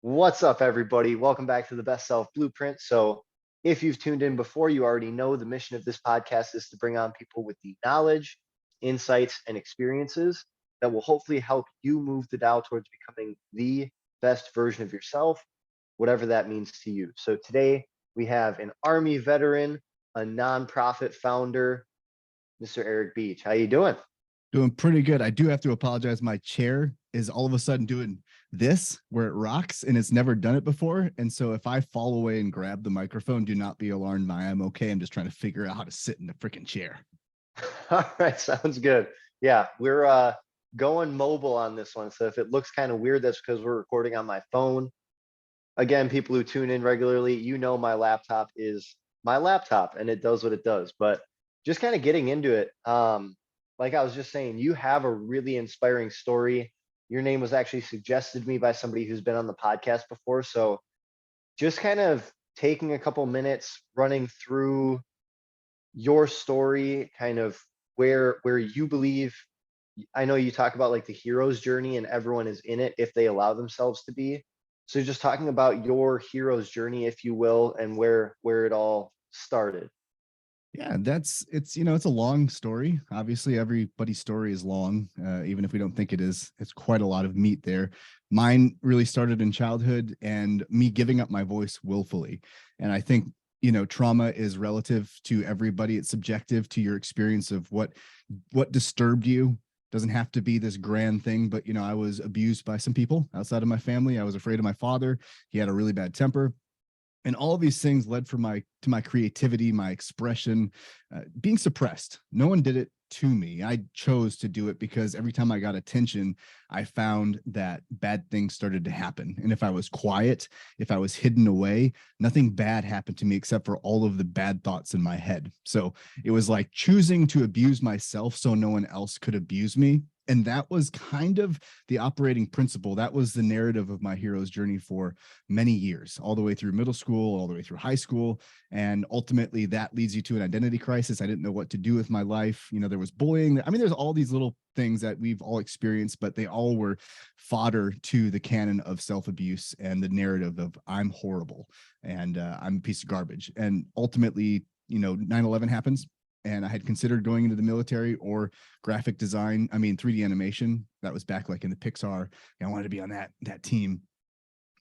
What's up, everybody? Welcome back to the Best Self Blueprint. So, if you've tuned in before, you already know the mission of this podcast is to bring on people with the knowledge, insights, and experiences that will hopefully help you move the dial towards becoming the best version of yourself, whatever that means to you. So, today we have an Army veteran, a nonprofit founder, Mr. Eric Beach. How you doing? Doing pretty good. I do have to apologize. My chair is all of a sudden doing this where it rocks and it's never done it before. And so if I fall away and grab the microphone, do not be alarmed. I'm okay. I'm just trying to figure out how to sit in the freaking chair. All right, sounds good. Yeah, we're going mobile on this one. So if it looks kind of weird, that's because we're recording on my phone. Again, people who tune in regularly, you know my laptop is my laptop and it does what it does. But just kind of getting into it, like I was just saying, you have a really inspiring story. Your name was actually suggested to me by somebody who's been on the podcast before. So just kind of taking a couple minutes running through your story, kind of where you believe. I know you talk about like the hero's journey and everyone is in it if they allow themselves to be. So just talking about your hero's journey, if you will, and where it all started. Yeah, it's a long story. Obviously, everybody's story is long, even if we don't think it is. It's quite a lot of meat there. Mine really started in childhood and me giving up my voice willfully. And I think, trauma is relative to everybody. It's subjective to your experience of what disturbed you. Doesn't have to be this grand thing, but I was abused by some people outside of my family. I was afraid of my father. He had a really bad temper, and all of these things led to my creativity, my expression being suppressed. No one did it to me. I chose to do it because every time I got attention, I found that bad things started to happen. And if I was quiet, if I was hidden away, nothing bad happened to me except for all of the bad thoughts in my head. So it was like choosing to abuse myself so no one else could abuse me. And that was kind of the operating principle. That was the narrative of my hero's journey for many years, all the way through middle school, all the way through high school. And ultimately, that leads you to an identity crisis. I didn't know what to do with my life. There was bullying. I mean, there's all these little things that we've all experienced, but they all were fodder to the canon of self abuse and the narrative of I'm horrible and I'm a piece of garbage. And ultimately, 9/11 happens. And I had considered going into the military or graphic design. I mean, 3D animation. That was back like in the Pixar. I wanted to be on that team,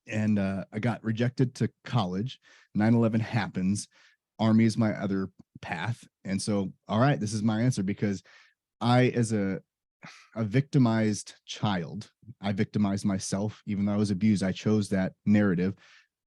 and I got rejected to college. 9/11 happens. Army is my other path. And so, all right, this is my answer because as a victimized child, I victimized myself. Even though I was abused, I chose that narrative.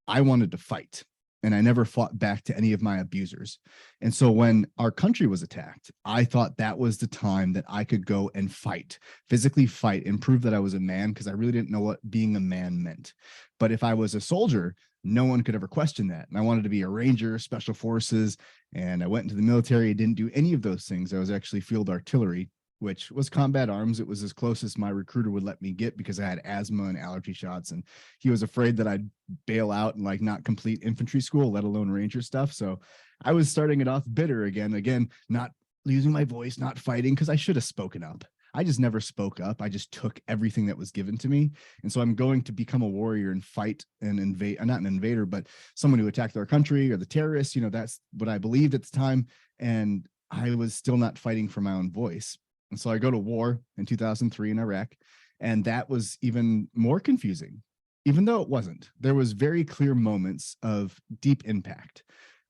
I wanted to fight, and I never fought back to any of my abusers. And so when our country was attacked, I thought that was the time that I could go and fight, physically fight, and prove that I was a man, because I really didn't know what being a man meant. But if I was a soldier, no one could ever question that. And I wanted to be a ranger, special forces, and I went into the military. I didn't do any of those things. I was actually field artillery, which was combat arms. It was as close as my recruiter would let me get because I had asthma and allergy shots. And he was afraid that I'd bail out and like not complete infantry school, let alone ranger stuff. So I was starting it off bitter again, not losing my voice, not fighting, because I should have spoken up. I just never spoke up. I just took everything that was given to me. And so I'm going to become a warrior and fight and invade, not an invader, but someone who attacked our country or the terrorists. That's what I believed at the time. And I was still not fighting for my own voice. And so I go to war in 2003 in Iraq, and that was even more confusing, even though it wasn't. There was very clear moments of deep impact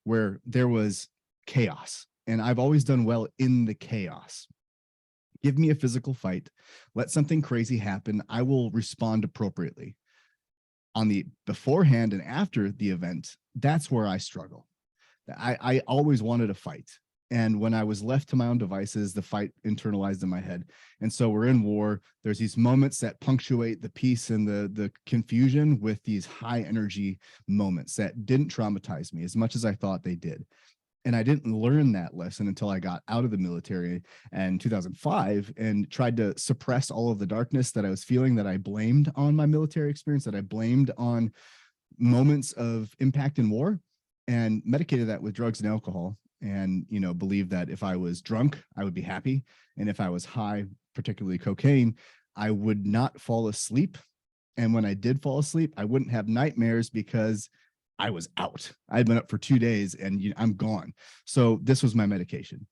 where there was chaos, and I've always done well in the chaos. Give me a physical fight, let something crazy happen, I will respond appropriately. On the beforehand and after the event, that's where I struggle. I always wanted to fight. And when I was left to my own devices, the fight internalized in my head. And so we're in war. There's these moments that punctuate the peace and the confusion with these high energy moments that didn't traumatize me as much as I thought they did. And I didn't learn that lesson until I got out of the military in 2005 and tried to suppress all of the darkness that I was feeling, that I blamed on my military experience, that I blamed on moments of impact in war, and medicated that with drugs and alcohol. And believed that if I was drunk, I would be happy, and if I was high, particularly cocaine, I would not fall asleep, And when I did fall asleep, I wouldn't have nightmares because I was out. I'd been up for 2 days and I'm gone. So this was my medication.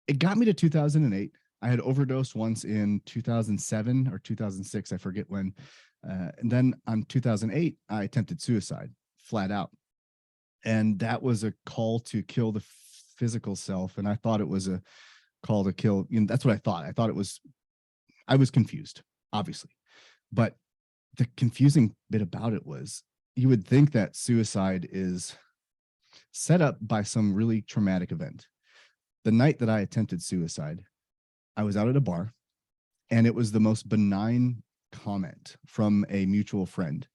It got me to 2008. I had overdosed once in 2007 or 2006. I forget when. And then on 2008, I attempted suicide flat out. And that was a call to kill the physical self. And I thought it was a call to kill. That's what I thought. I thought it was, I was confused, obviously. But the confusing bit about it was you would think that suicide is set up by some really traumatic event. The night that I attempted suicide, I was out at a bar and it was the most benign comment from a mutual friend,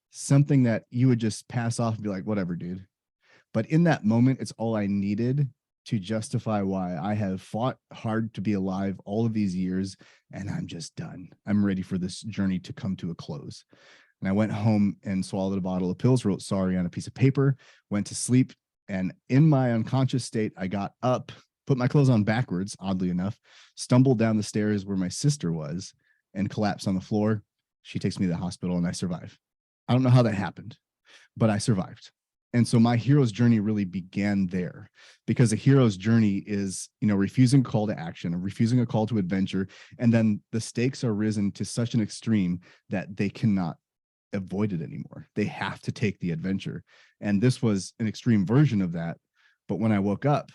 something that you would just pass off and be like, whatever, dude. But in that moment, it's all I needed to justify why I have fought hard to be alive all of these years and I'm just done. I'm ready for this journey to come to a close. And I went home and swallowed a bottle of pills, wrote sorry on a piece of paper, went to sleep. And in my unconscious state, I got up, put my clothes on backwards, oddly enough, stumbled down the stairs where my sister was and collapsed on the floor. She takes me to the hospital and I survive. I don't know how that happened, but I survived. And so my hero's journey really began there, because a hero's journey is, refusing a call to action or refusing a call to adventure. And then the stakes are risen to such an extreme that they cannot avoid it anymore. They have to take the adventure. And this was an extreme version of that. But when I woke up,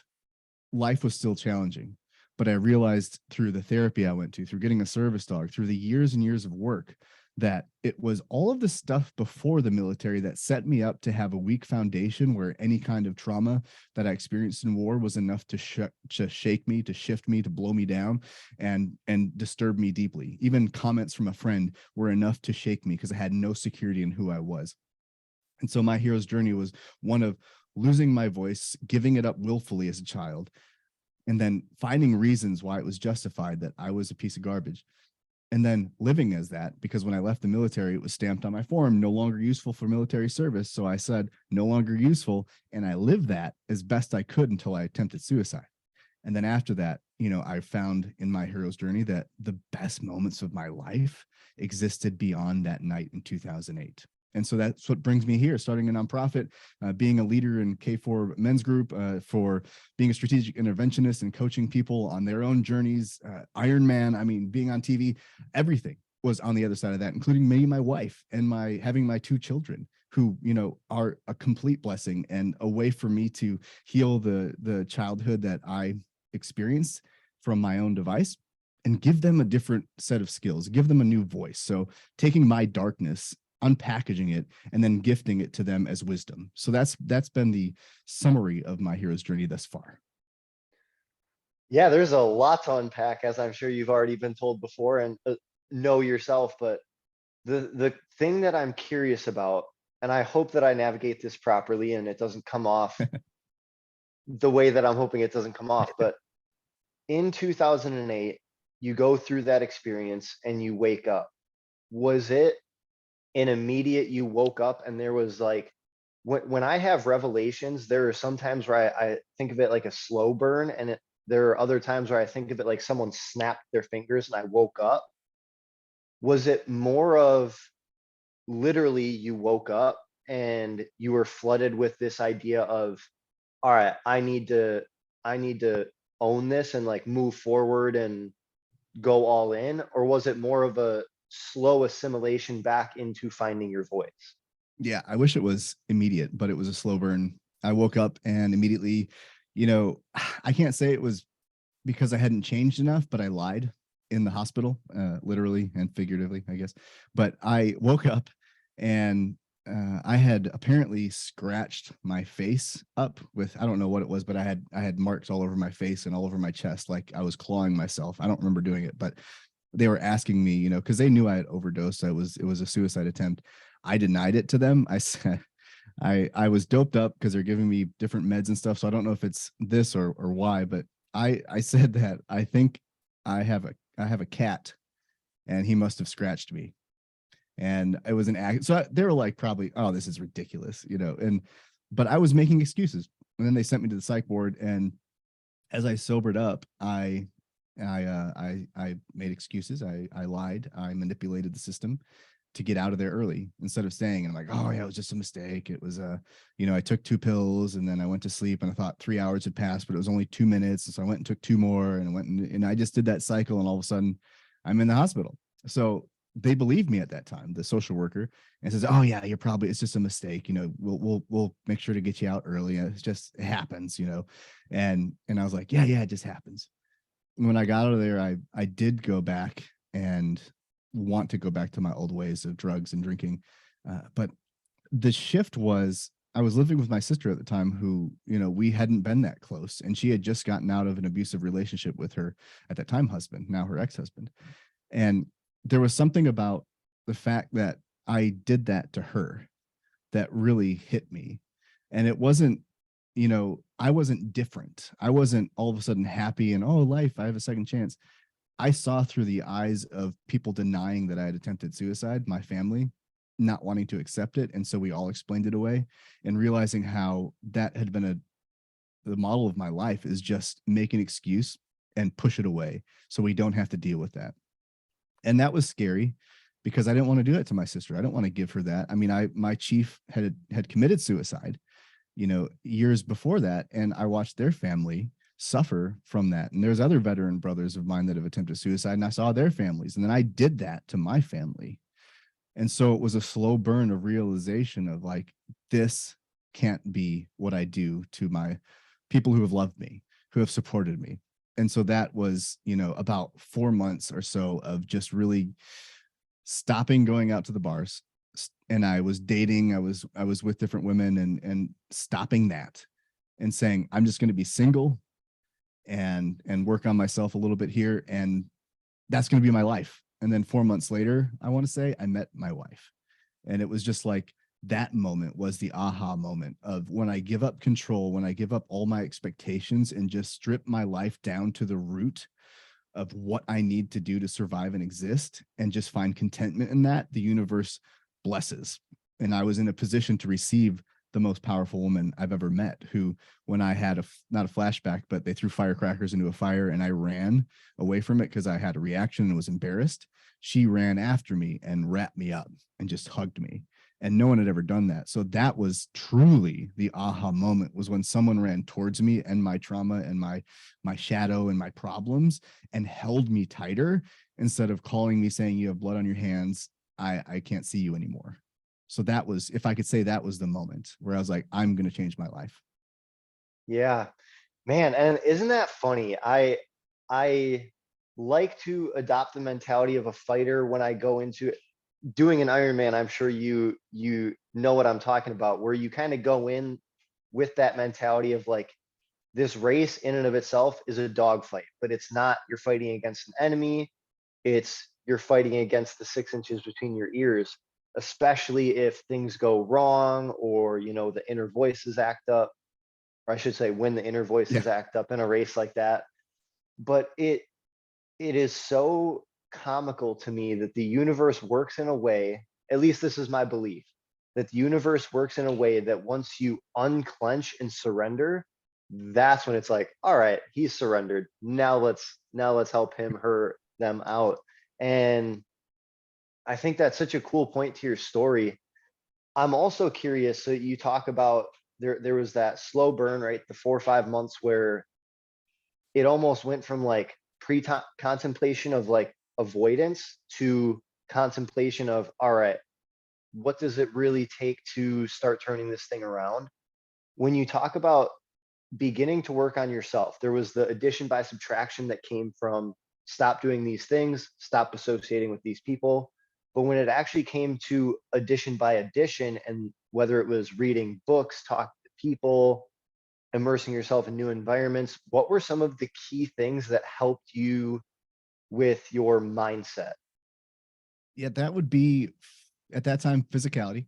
life was still challenging. But I realized through the therapy I went to, through getting a service dog, through the years and years of work, that it was all of the stuff before the military that set me up to have a weak foundation where any kind of trauma that I experienced in war was enough to shake me, to shift me, to blow me down and disturb me deeply. Even comments from a friend were enough to shake me because I had no security in who I was. And so my hero's journey was one of losing my voice, giving it up willfully as a child, and then finding reasons why it was justified that I was a piece of garbage. And then living as that, because when I left the military, it was stamped on my form, no longer useful for military service. So I said, no longer useful. And I lived that as best I could until I attempted suicide. And then after that, I found in my hero's journey that the best moments of my life existed beyond that night in 2008. And so that's what brings me here, starting a nonprofit, being a leader in K4 men's group, for being a strategic interventionist and coaching people on their own journeys, Ironman, being on TV, everything was on the other side of that, including me, my wife, and having my 2 children who, are a complete blessing and a way for me to heal the childhood that I experienced from my own device and give them a different set of skills, give them a new voice. So taking my darkness, unpackaging it, and then gifting it to them as wisdom. So that's been the summary of my hero's journey thus far. Yeah, there's a lot to unpack, as I'm sure you've already been told before and know yourself. But the thing that I'm curious about, and I hope that I navigate this properly and it doesn't come off the way that I'm hoping it doesn't come off, but in 2008, you go through that experience and you wake up. Was it an immediate, you woke up and there was like, when I have revelations, there are some times where I think of it like a slow burn, and there are other times where I think of it like someone snapped their fingers and I woke up? Was it more of literally you woke up and you were flooded with this idea of, all right, I need to own this and like move forward and go all in? Or was it more of a slow assimilation back into finding your voice? Yeah, I wish it was immediate, but it was a slow burn. I woke up and immediately, I can't say it was because I hadn't changed enough, but I lied in the hospital, literally and figuratively, I guess. But I woke up and I had apparently scratched my face up with, I don't know what it was, but I had marks all over my face and all over my chest, like I was clawing myself. I don't remember doing it, but they were asking me, because they knew I had overdosed. It was a suicide attempt. I denied it to them. I said I was doped up because they're giving me different meds and stuff. So I don't know if it's this or why, but I said that I think I have a cat and he must have scratched me. And it was an act. So they were like, probably, oh, this is ridiculous, but I was making excuses. And then they sent me to the psych ward. And as I sobered up, I And I made excuses. I lied. I manipulated the system to get out of there early instead of staying. And I'm like, oh yeah, it was just a mistake. It was I took 2 pills and then I went to sleep and I thought 3 hours had passed, but it was only 2 minutes. And so I went and took two more and and I just did that cycle. And all of a sudden I'm in the hospital. So they believed me at that time, the social worker, and says, oh yeah, it's just a mistake. We'll make sure to get you out early. It happens. And I was like, yeah, it just happens. When I got out of there, I did go back and want to go back to my old ways of drugs and drinking. But the shift was I was living with my sister at the time who, we hadn't been that close. And she had just gotten out of an abusive relationship with her at that time husband, now her ex-husband. And there was something about the fact that I did that to her that really hit me. And it wasn't, I wasn't different. I wasn't all of a sudden happy and, oh, life, I have a second chance. I saw through the eyes of people denying that I had attempted suicide, my family not wanting to accept it. And so we all explained it away, and realizing how that had been the model of my life is just make an excuse and push it away so we don't have to deal with that. And that was scary because I didn't want to do it to my sister. I don't want to give her that. I mean, my chief had committed suicide, years before that. And I watched their family suffer from that. And there's other veteran brothers of mine that have attempted suicide, and I saw their families. And then I did that to my family. And so it was a slow burn of realization of like, this can't be what I do to my people who have loved me, who have supported me. And so that was, about 4 months or so of just really stopping going out to the bars. And I was dating, I was with different women, and stopping that and saying, I'm just going to be single and work on myself a little bit here. And that's going to be my life. And then 4 months later, I want to say, I met my wife. And it was just like, that moment was the aha moment of when I give up control, when I give up all my expectations and just strip my life down to the root of what I need to do to survive and exist, and just find contentment in that, the universe blesses. And I was in a position to receive the most powerful woman I've ever met, who, when I had not a flashback, but they threw firecrackers into a fire and I ran away from it because I had a reaction and was embarrassed. She ran after me and wrapped me up and just hugged me. And no one had ever done that. So that was truly the aha moment, was when someone ran towards me and my trauma and my shadow and my problems and held me tighter, instead of calling me saying, you have blood on your hands, I can't see you anymore. So that was, if I could say, that was the moment where I was like, I'm going to change my life. Yeah, man. And isn't that funny? I like to adopt the mentality of a fighter when I go into doing an Ironman. I'm sure you know what I'm talking about, where you kind of go in with that mentality of like, this race in and of itself is a dogfight, but it's not, you're fighting against an enemy. It's, you're fighting against the 6 inches between your ears, especially if things go wrong, or, the inner voices act up, or I should say, when the inner Yeah. voices act up in a race like that. But it is so comical to me that the universe works in a way, at least this is my belief, that the universe works in a way that once you unclench and surrender, that's when it's like, all right, he's surrendered. Now let's help him, her, them out. And I think that's such a cool point to your story. I'm also curious. So you talk about there was that slow burn, right? The 4 or 5 months where it almost went from like contemplation of like avoidance to contemplation of, all right, what does it really take to start turning this thing around? When you talk about beginning to work on yourself, there was the addition by subtraction that came from stop doing these things, stop associating with these people. But when it actually came to addition by addition, and whether it was reading books, talking to people, immersing yourself in new environments, what were some of the key things that helped you with your mindset? Yeah, that would be, at that time, physicality.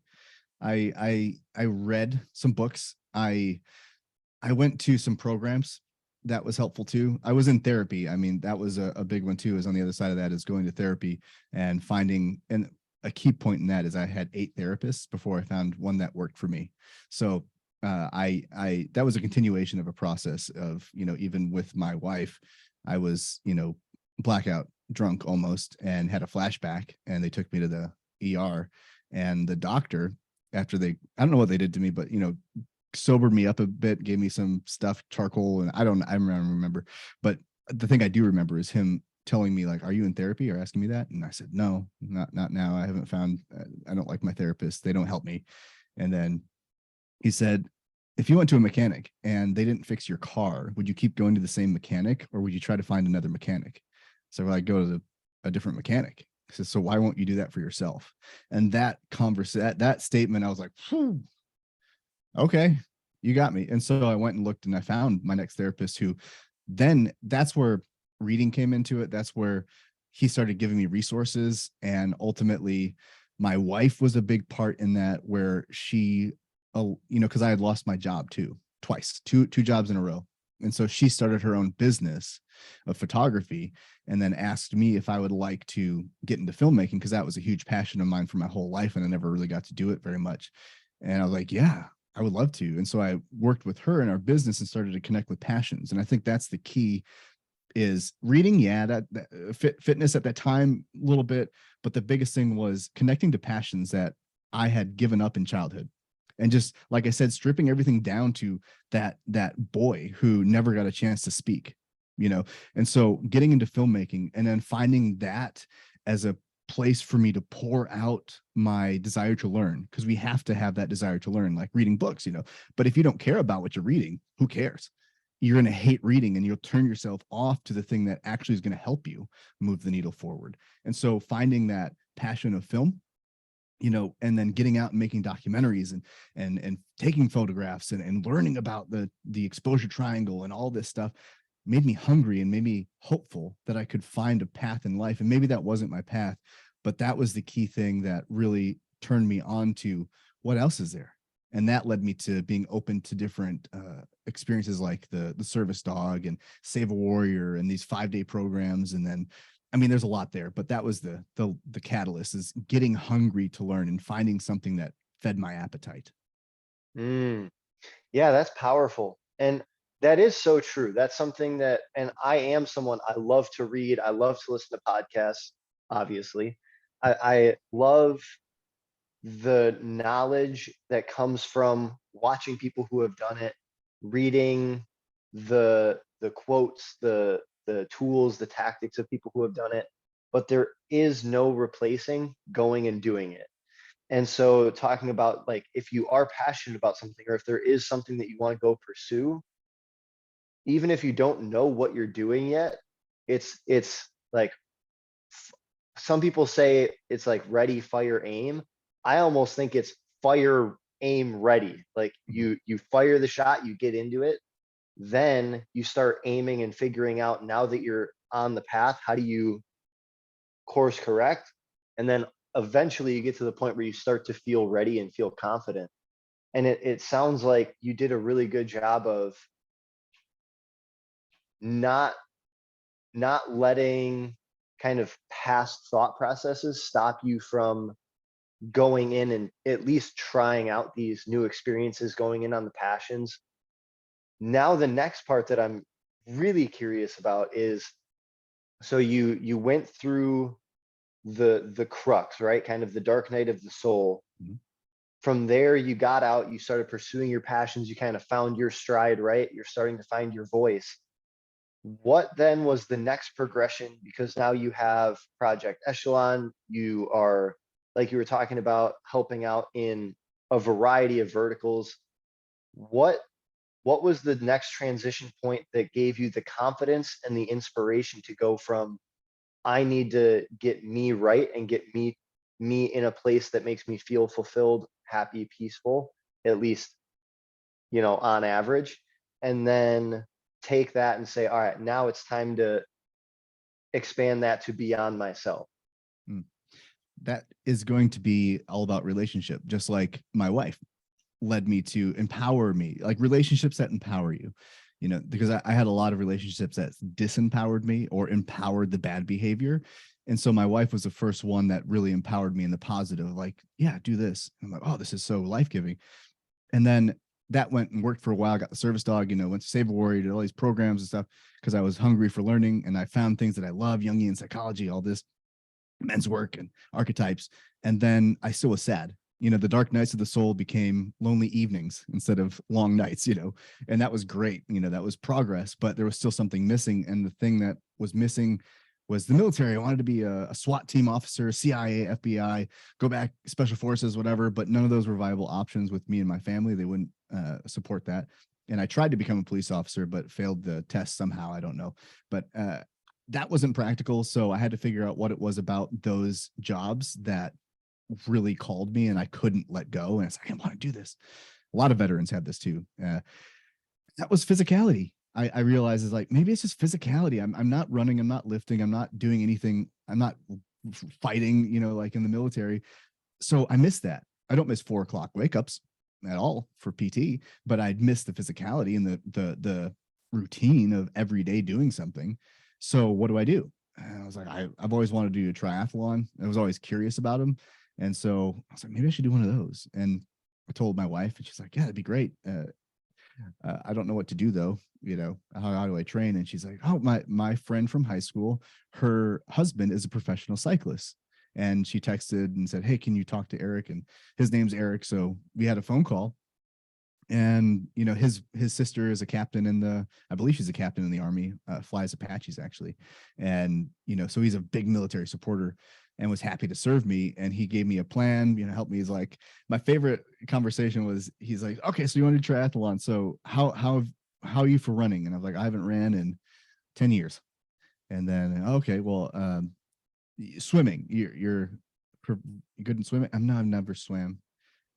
I read some books. I went to some programs that was helpful too. I was in therapy. I mean, that was a big one too, is on the other side of that is going to therapy and finding, and a key point in that is I had 8 therapists before I found one that worked for me. So I that was a continuation of a process of, even with my wife, I was, blackout drunk almost and had a flashback, and they took me to the ER, and the doctor, after I don't know what they did to me, but sobered me up a bit, gave me some stuff, charcoal, and I don't remember. But the thing I do remember is him telling me, like, are you in therapy, or asking me that? And I said, no, not now. I haven't found, I don't like my therapist. They don't help me. And then he said, if you went to a mechanic and they didn't fix your car, would you keep going to the same mechanic, or would you try to find another mechanic? So I go to a different mechanic. He says, so why won't you do that for yourself? And that that statement, I was like, phew, okay, you got me. And so I went and looked, and I found my next therapist, who then, that's where reading came into it. That's where he started giving me resources. And ultimately, my wife was a big part in that, where she, because I had lost my job too, twice, two jobs in a row. And so she started her own business of photography, and then asked me if I would like to get into filmmaking, because that was a huge passion of mine for my whole life, and I never really got to do it very much. And I was like, yeah, I would love to. And so I worked with her in our business and started to connect with passions. And I think that's the key, is reading. Yeah, fitness at that time, a little bit, but the biggest thing was connecting to passions that I had given up in childhood. And just, like I said, stripping everything down to that boy who never got a chance to speak, and so getting into filmmaking, and then finding that as a place for me to pour out my desire to learn, because we have to have that desire to learn, like reading books. But if you don't care about what you're reading, who cares? You're going to hate reading, and you'll turn yourself off to the thing that actually is going to help you move the needle forward. And so finding that passion of film, and then getting out and making documentaries, and taking photographs, and learning about the exposure triangle and all this stuff, made me hungry and made me hopeful that I could find a path in life. And maybe that wasn't my path, but that was the key thing that really turned me on to what else is there. And that led me to being open to different experiences, like the service dog and Save a Warrior and these 5-day programs. And then, I mean, there's a lot there, but that was the catalyst, is getting hungry to learn and finding something that fed my appetite. Mm, yeah, that's powerful. And that is so true. That's something that, and I am someone, I love to read. I love to listen to podcasts, obviously. I love the knowledge that comes from watching people who have done it, reading the quotes, the tools, the tactics of people who have done it, but there is no replacing going and doing it. And so talking about, like, if you are passionate about something, or if there is something that you want to go pursue, even if you don't know what you're doing yet, it's like, some people say it's like ready, fire, aim. I almost think it's fire, aim, ready. Like, Mhm. you fire the shot, you get into it, then you start aiming and figuring out, now that you're on the path, how do you course correct? And then eventually you get to the point where you start to feel ready and feel confident. And it sounds like you did a really good job of not not letting kind of past thought processes stop you from going in and at least trying out these new experiences, going in on the passions. Now the next part that I'm really curious about is, so you went through the crux, right? Kind of the dark night of the soul. Mhm. From there, you got out, you started pursuing your passions, you kind of found your stride, right? You're starting to find your voice. What then was the next progression? Because now you have Project Echelon, you are, like you were talking about, helping out in a variety of verticals. What what was the next transition point that gave you the confidence and the inspiration to go from, I need to get me right and get me in a place that makes me feel fulfilled, happy, peaceful, at least, on average, and then take that and say, all right, now it's time to expand that to beyond myself. Mm. That is going to be all about relationship, just like my wife led me to empower me, like relationships that empower you, because I had a lot of relationships that disempowered me or empowered the bad behavior. And so my wife was the first one that really empowered me in the positive, like, yeah, do this. I'm like, oh, this is so life-giving. And then that went and worked for a while, got the service dog, went to Save a Warrior, did all these programs and stuff because I was hungry for learning. And I found things that I love, Jungian psychology, all this men's work and archetypes. And then I still was sad. The dark nights of the soul became lonely evenings instead of long nights, and that was great. That was progress, but there was still something missing. And the thing that was missing was the military. I wanted to be a SWAT team officer, CIA, FBI, go back, special forces, whatever, but none of those were viable options with me and my family. They wouldn't support that. And I tried to become a police officer, but failed the test somehow. I don't know. But that wasn't practical. So I had to figure out what it was about those jobs that really called me and I couldn't let go. And it's like, I want to do this. A lot of veterans have this too. That was physicality. I realized is like, maybe it's just physicality. I'm not running. I'm not lifting. I'm not doing anything. I'm not fighting, like in the military. So I miss that. I don't miss 4 o'clock wake ups at all for PT, but I'd miss the physicality and the routine of every day doing something. So what do? And I was like, I've always wanted to do a triathlon. I was always curious about them. And so I was like, maybe I should do one of those. And I told my wife and she's like, yeah, that'd be great. I don't know what to do though. How do I train? And she's like, oh, my friend from high school, her husband is a professional cyclist. And she texted and said, hey, can you talk to Eric? And his name's Eric. So we had a phone call. And his sister is a captain I believe she's a captain in the Army, flies Apaches actually. And so he's a big military supporter and was happy to serve me. And he gave me a plan, helped me. He's like, my favorite conversation was, he's like, okay, so you want to do triathlon. So how are you for running? And I was like, I haven't ran in 10 years. And then, okay, well, swimming, you're good in swimming. I've never swam.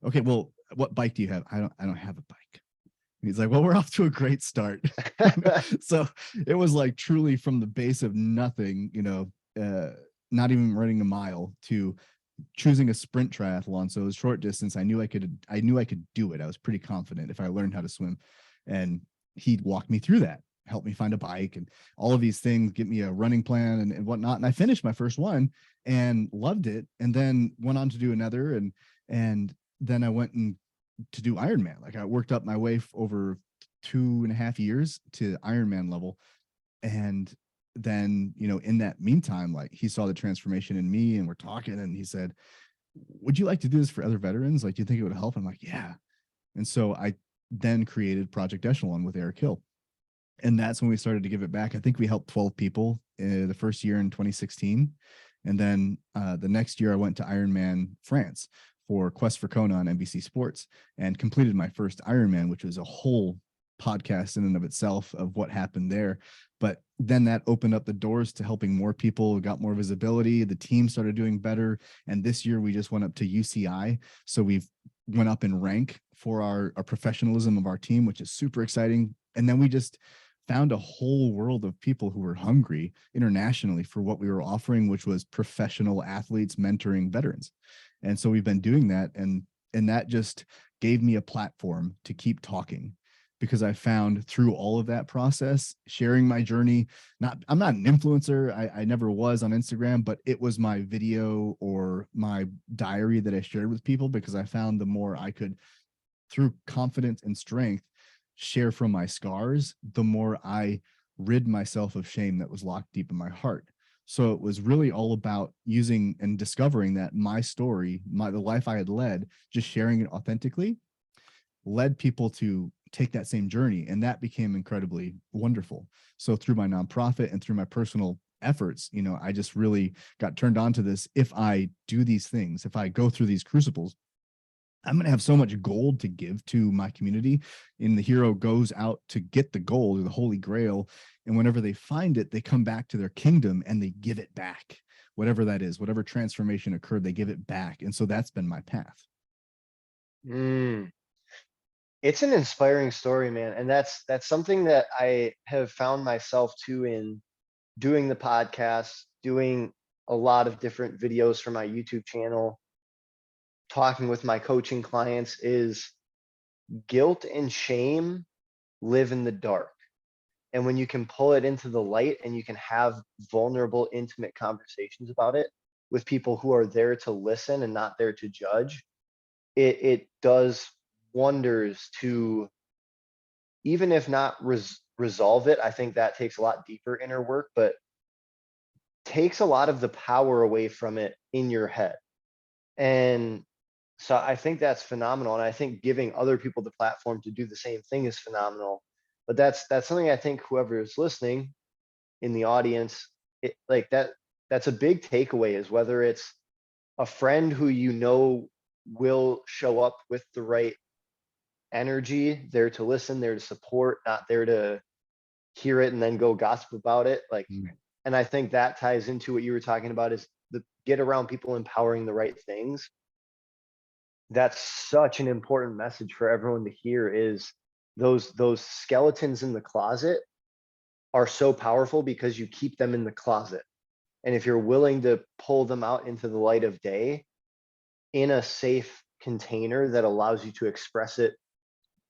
Okay, well, what bike do you have? I don't have a bike. And he's like, well, we're off to a great start. So it was like truly from the base of nothing, not even running a mile to choosing a sprint triathlon. So it was short distance. I knew I could do it. I was pretty confident if I learned how to swim. And he'd walk me through that, help me find a bike and all of these things, get me a running plan and whatnot. And I finished my first one and loved it. And then went on to do another. And then I went to do Ironman. Like I worked up my way over 2.5 years to Ironman level. And then, in that meantime, like he saw the transformation in me and we're talking and he said, would you like to do this for other veterans? Like, do you think it would help? I'm like, yeah. And so I then created Project Echelon with Eric Hill. And that's when we started to give it back. I think we helped 12 people the first year in 2016. And then the next year I went to Ironman France for Quest for Kona on NBC Sports and completed my first Ironman, which was a whole podcast in and of itself of what happened there. But then that opened up the doors to helping more people, got more visibility. The team started doing better. And this year we just went up to UCI. So we've went up in rank for our professionalism of our team, which is super exciting. And then we just found a whole world of people who were hungry internationally for what we were offering, which was professional athletes mentoring veterans. And so we've been doing that. And that just gave me a platform to keep talking because I found through all of that process, sharing my journey, I'm not an influencer. I never was on Instagram, but it was my video or my diary that I shared with people because I found the more I could, through confidence and strength, share from my scars, the more I rid myself of shame that was locked deep in my heart. So it was really all about using and discovering that my story, the life I had led, just sharing it authentically, led people to take that same journey. And that became incredibly wonderful. So through my nonprofit and through my personal efforts, I just really got turned on to this. If I do these things, if I go through these crucibles, I'm going to have so much gold to give to my community. And the hero goes out to get the gold or the Holy Grail. And whenever they find it, they come back to their kingdom and they give it back. Whatever that is, whatever transformation occurred, they give it back. And so that's been my path. It's an inspiring story, man. And that's something that I have found myself too in doing the podcast, doing a lot of different videos for my YouTube channel, talking with my coaching clients, is guilt and shame live in the dark. And when you can pull it into the light and you can have vulnerable, intimate conversations about it with people who are there to listen and not there to judge, it does wonders to, even if not resolve it, I think that takes a lot deeper inner work, but takes a lot of the power away from it in your head. And so I think that's phenomenal. And I think giving other people the platform to do the same thing is phenomenal. But that's something I think whoever is listening in the audience, like that's a big takeaway, is whether it's a friend who you know will show up with the right energy, there to listen, there to support, not there to hear it and then go gossip about it. Like, Mm. and I think that ties into what you were talking about, is the get around people empowering the right things. That's such an important message for everyone to hear, is those skeletons in the closet are so powerful because you keep them in the closet. And if you're willing to pull them out into the light of day in a safe container that allows you to express it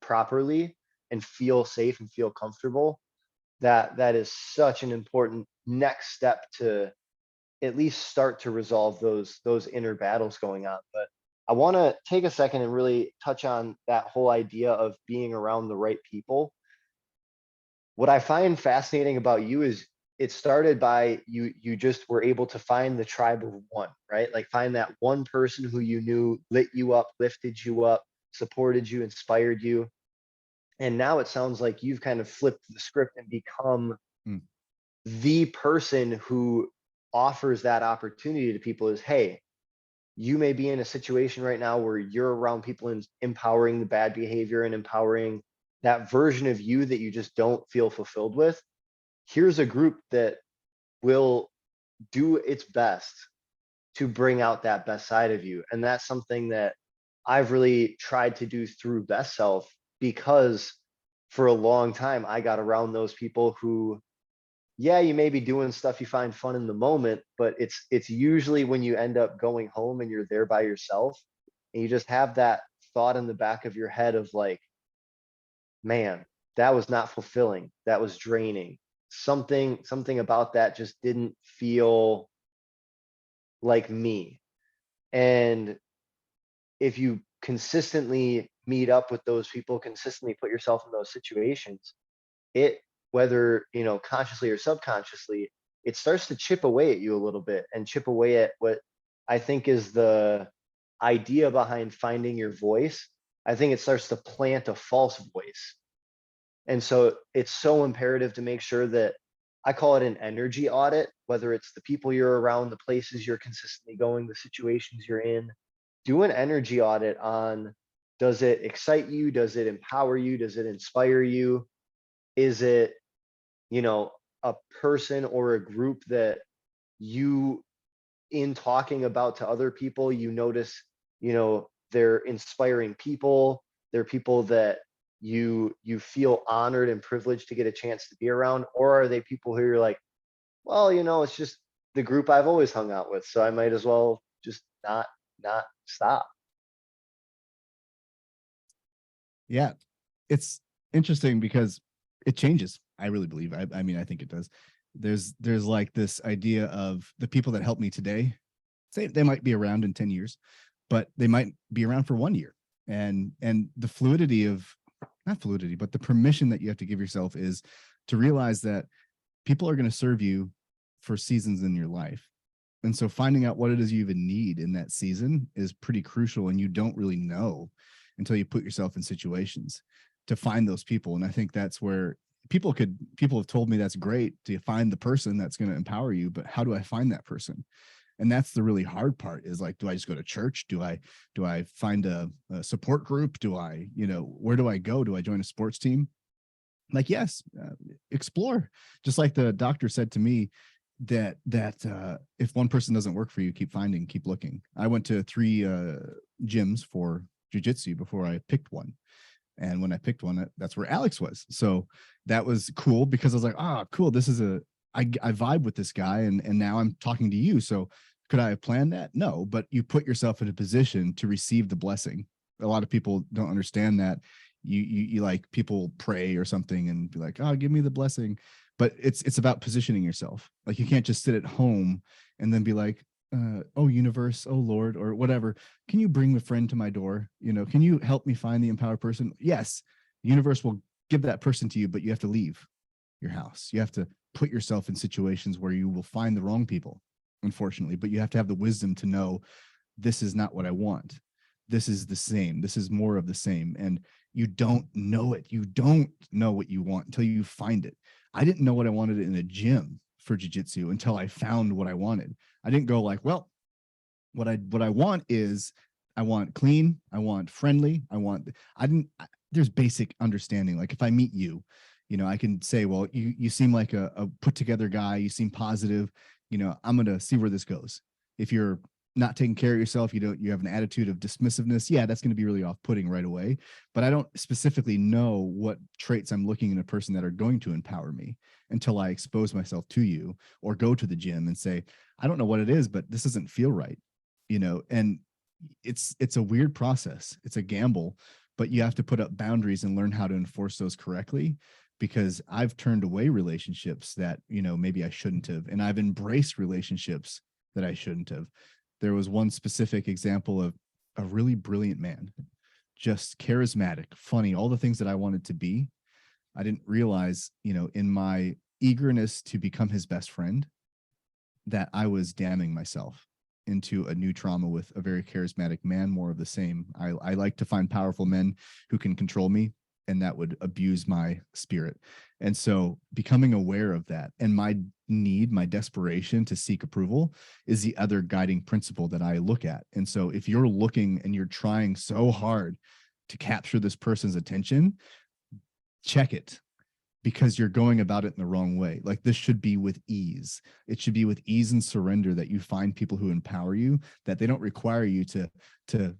properly and feel safe and feel comfortable, that is such an important next step to at least start to resolve those inner battles going on. But I want to take a second and really touch on that whole idea of being around the right people. What I find fascinating about you is it started by you just were able to find the tribe of one, right? Like find that one person who you knew lit you up, lifted you up, supported you, inspired you. And now it sounds like you've kind of flipped the script and become Mm. the person who offers that opportunity to people. Is, hey, you may be in a situation right now where you're around people and empowering the bad behavior and empowering that version of you that you just don't feel fulfilled with. Here's a group that will do its best to bring out that best side of you. And that's something that I've really tried to do through Best Self, because for a long time I got around those people who, yeah, you may be doing stuff you find fun in the moment, but it's usually when you end up going home and you're there by yourself and you just have that thought in the back of your head of like, man, that was not fulfilling. That was draining. Something about that just didn't feel like me. And if you consistently meet up with those people, consistently put yourself in those situations, it, whether, consciously or subconsciously, it starts to chip away at you a little bit and chip away at what I think is the idea behind finding your voice. I think it starts to plant a false voice. And so it's so imperative to make sure that, I call it an energy audit, whether it's the people you're around, the places you're consistently going, the situations you're in. Do an energy audit on, does it excite you? Does it empower you? Does it inspire you? Is it, you know, a person or a group that you, in talking about to other people, you notice, they're inspiring people, they're people that you feel honored and privileged to get a chance to be around? Or are they people who you're like, well, it's just the group I've always hung out with, so I might as well just not stop. Yeah, it's interesting because it changes. I really believe. I mean, I think it does. There's like this idea of the people that help me today. Say they might be around in 10 years, but they might be around for 1 year. And the fluidity of, not fluidity, but the permission that you have to give yourself is to realize that people are going to serve you for seasons in your life. And so finding out what it is you even need in that season is pretty crucial. And you don't really know until you put yourself in situations to find those people. And I think that's where people have told me that's great to find the person that's going to empower you, but how do I find that person? And that's the really hard part, is like, do I just go to church? Do I find a support group? Where do I go? Do I join a sports team? Like, yes, explore. Just like the doctor said to me, that if one person doesn't work for you, keep finding, keep looking. I went to 3 gyms for jujitsu before I picked one. And when I picked one, that's where Alex was. So that was cool, because I was like, cool. This is I vibe with this guy, and now I'm talking to you. So could I have planned that? No, but you put yourself in a position to receive the blessing. A lot of people don't understand that. You like, people pray or something and be like, oh, give me the blessing. But it's about positioning yourself. Like, you can't just sit at home and then be like, oh universe, oh Lord, or whatever, can you bring a friend to my door? Can you help me find the empowered person? Yes, the universe will give that person to you, but you have to leave your house. You have to put yourself in situations where you will find the wrong people, unfortunately, but you have to have the wisdom to know this is not what I want. This is the same. This is more of the same. And you don't know it. You don't know what you want until you find it. I didn't know what I wanted in a gym for jujitsu until I found what I wanted. I didn't go like, well, what I want is I want clean, I want friendly, I didn't there's basic understanding. Like if I meet you, I can say, well, you seem like a put together guy, you seem positive, I'm gonna see where this goes. If you're not taking care of yourself, you have an attitude of dismissiveness, yeah, that's going to be really off-putting right away. But I don't specifically know what traits I'm looking in a person that are going to empower me until I expose myself to you or go to the gym and say, I don't know what it is, but this doesn't feel right. And it's a weird process. It's a gamble, but you have to put up boundaries and learn how to enforce those correctly, because I've turned away relationships that, maybe I shouldn't have, and I've embraced relationships that I shouldn't have. There was one specific example of a really brilliant man, just charismatic, funny, all the things that I wanted to be. I didn't realize, in my eagerness to become his best friend, that I was damning myself into a new trauma with a very charismatic man, more of the same. I like to find powerful men who can control me, and that would abuse my spirit. And so becoming aware of that and my desperation to seek approval is the other guiding principle that I look at. And so if you're looking and you're trying so hard to capture this person's attention, check it, because you're going about it in the wrong way. Like this should be with ease. It should be with ease and surrender that you find people who empower you, that they don't require you to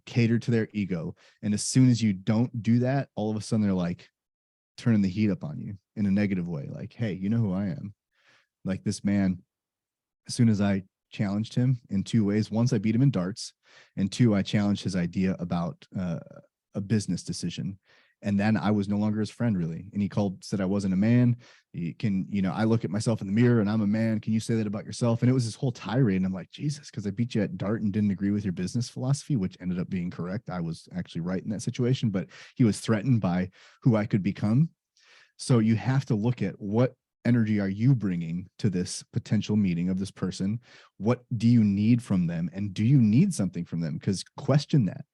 cater to their ego. And as soon as you don't do that, all of a sudden they're like turning the heat up on you in a negative way. Like, hey, you know who I am? Like this man, as soon as I challenged him in two ways, once I beat him in darts, and two, I challenged his idea about a business decision. And then I was no longer his friend, really. And he said I wasn't a man. I look at myself in the mirror and I'm a man. Can you say that about yourself? And it was this whole tirade. And I'm like, Jesus, because I beat you at dart and didn't agree with your business philosophy, which ended up being correct. I was actually right in that situation, but he was threatened by who I could become. So you have to look at what energy are you bringing to this potential meeting of this person? What do you need from them? And do you need something from them? Because question that,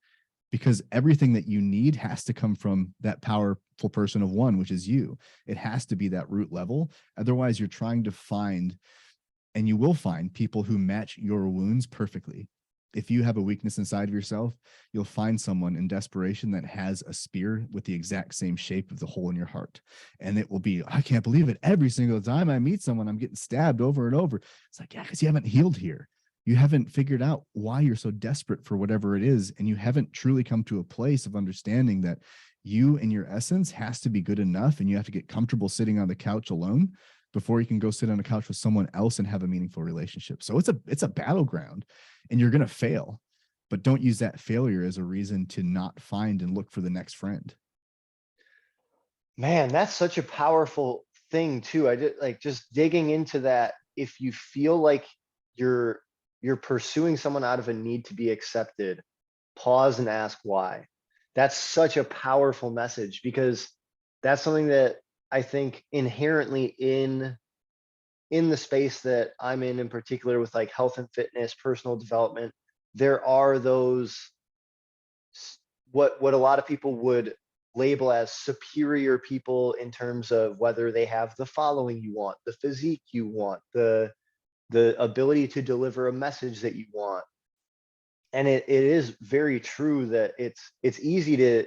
because everything that you need has to come from that powerful person of one, which is you. It has to be that root level. Otherwise, you're trying to find, and you will find, people who match your wounds perfectly. If you have a weakness inside of yourself, you'll find someone in desperation that has a spear with the exact same shape of the hole in your heart. And it will be, I can't believe it. Every single time I meet someone, I'm getting stabbed over and over. It's like, yeah, because you haven't healed here. You haven't figured out why you're so desperate for whatever it is. And you haven't truly come to a place of understanding that you and your essence has to be good enough. And you have to get comfortable sitting on the couch alone before you can go sit on a couch with someone else and have a meaningful relationship. So it's a battleground, and you're going to fail, but don't use that failure as a reason to not find and look for the next friend. Man, that's such a powerful thing too. I just digging into that. If you feel like you're you're pursuing someone out of a need to be accepted, pause and ask why. That's such a powerful message, because that's something that I think inherently in the space that I'm in particular, with like health and fitness, personal development, there are those what a lot of people would label as superior people, in terms of whether they have the following you want, the physique you want, the ability to deliver a message that you want. And it is very true that it's easy to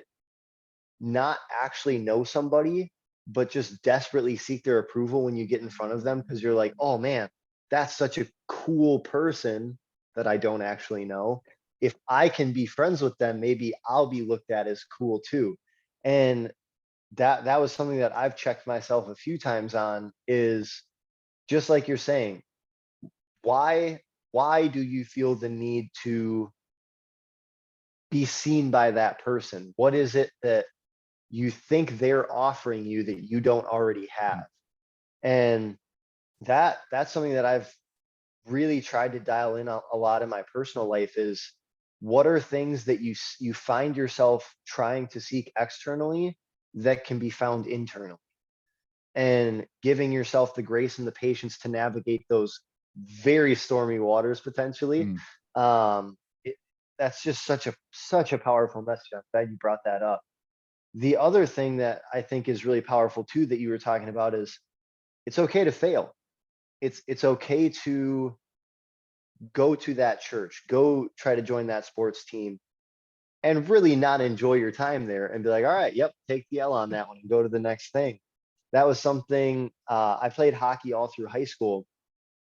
not actually know somebody, but just desperately seek their approval when you get in front of them, because you're like, oh man, that's such a cool person that I don't actually know. If I can be friends with them, maybe I'll be looked at as cool too. And that was something that I've checked myself a few times on, is just like you're saying, why why do you feel the need to be seen by that person? What is it that you think they're offering you that you don't already have? And that's something that really tried to dial in a lot in my personal life is, what are things that you find yourself trying to seek externally that can be found internally, and giving yourself the grace and the patience to navigate those very stormy waters potentially. Mm, Um, it, that's just such a powerful message. I'm glad you brought that up. The other thing that I think is really powerful too that you were talking about is, it's okay to fail. It's okay to go to that church, go try to join that sports team, and really not enjoy your time there and be like, all right, yep, take the L on that one and go to the next thing. That was something, I played hockey all through high school,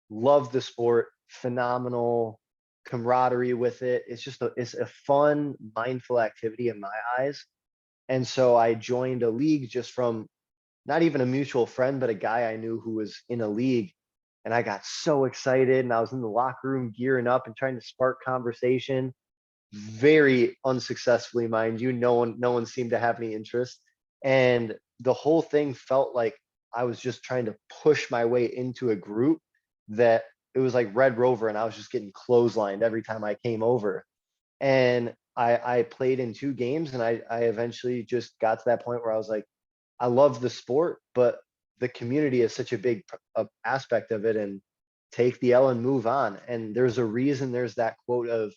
loved the sport, phenomenal camaraderie with it. It's a fun, mindful activity in my eyes. And so I joined a league just from not even a mutual friend, but a guy I knew who was in a league. And I got so excited, and I was in the locker room gearing up and trying to spark conversation, very unsuccessfully, mind you. No one seemed to have any interest. And the whole thing felt like I was just trying to push my way into a group that, it was like Red Rover, and I was just getting clotheslined every time I came over. And I played in 2 games, and I eventually just got to that point where I was like, I love the sport, but the community is such a big aspect of it, and take the L and move on. And there's a reason there's that quote of,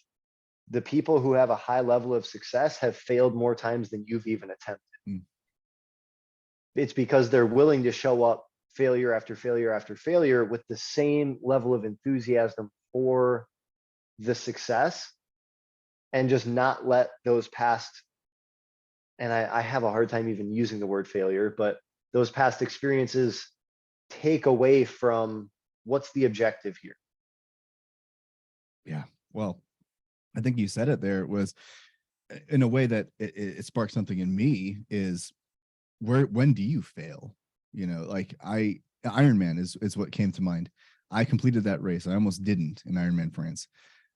the people who have a high level of success have failed more times than you've even attempted. mm. It's because they're willing to show up failure after failure after failure with the same level of enthusiasm for the success, and just not let those past, and I have a hard time even using the word failure, but those past experiences take away from what's the objective here. Yeah. Well, I think you said it there. It was in a way that it sparked something in me is, when do you fail? Like Ironman is what came to mind. I completed that race. I almost didn't in Ironman France.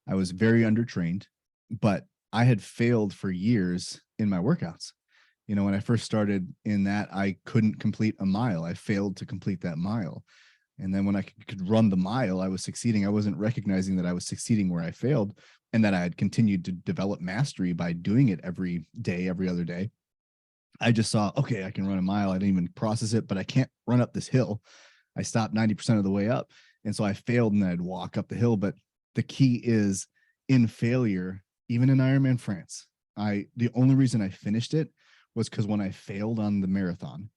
I was very undertrained, but I had failed for years in my workouts. When I first started in that, I couldn't complete a mile. I failed to complete that mile. And then when I could run the mile, I was succeeding. I wasn't recognizing that I was succeeding where I failed, and that I had continued to develop mastery by doing it every day, every other day. I just saw, okay, I can run a mile. I didn't even process it, but I can't run up this hill. I stopped 90% of the way up. And so I failed, and I'd walk up the hill. But the key is, in failure, even in Ironman France, the only reason I finished it was because when I failed on the marathon,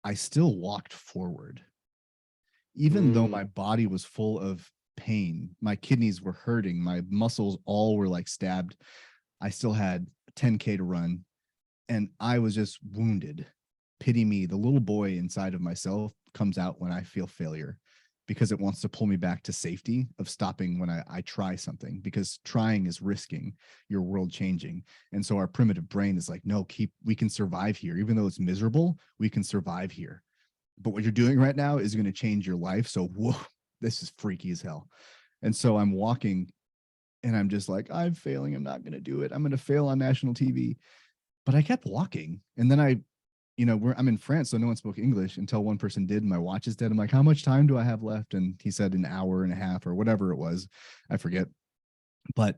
I still walked forward. Even though my Mm, body was full of pain, my kidneys were hurting, my muscles all were like stabbed. I still had 10K to run, and I was just wounded. Pity me. The little boy inside of myself comes out when I feel failure, because it wants to pull me back to safety of stopping when I try something, because trying is risking your world changing. And so our primitive brain is like, no, we can survive here. Even though it's miserable, we can survive here. But what you're doing right now is going to change your life. So, whoa, this is freaky as hell. And so I'm walking, and I'm just like, I'm failing. I'm not going to do it. I'm going to fail on national TV. But I kept walking. And then I'm in France, so no one spoke English until one person did. And my watch is dead. I'm like, how much time do I have left? And he said an hour and a half or whatever it was. I forget. But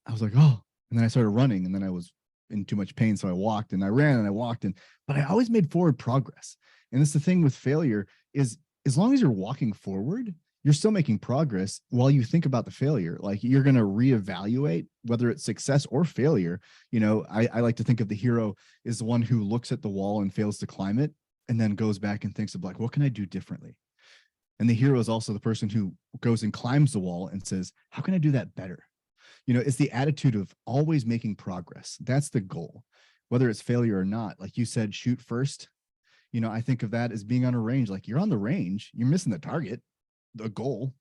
I was like, oh, and then I started running, and then I was in too much pain. So I walked and I ran and I walked, but I always made forward progress. And it's the thing with failure is, as long as you're walking forward, you're still making progress while you think about the failure. Like, you're going to reevaluate whether it's success or failure. I like to think of the hero as the one who looks at the wall and fails to climb it, and then goes back and thinks of, like, what can I do differently? And the hero is also the person who goes and climbs the wall and says, how can I do that better? It's the attitude of always making progress. That's the goal, whether it's failure or not. Like you said, shoot first. I think of that as being on a range. Like, you're on the range, you're missing the target, the goal,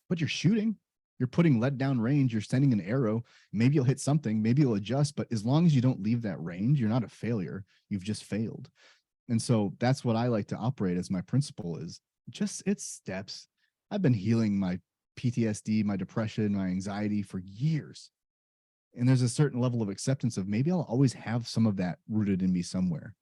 but you're shooting. You're putting lead down range. You're sending an arrow. Maybe you'll hit something. Maybe you'll adjust. But as long as you don't leave that range, you're not a failure. You've just failed. And so that's what I like to operate as my principle is, just, it's steps. I've been healing my PTSD, my depression, my anxiety for years. And there's a certain level of acceptance of, maybe I'll always have some of that rooted in me somewhere.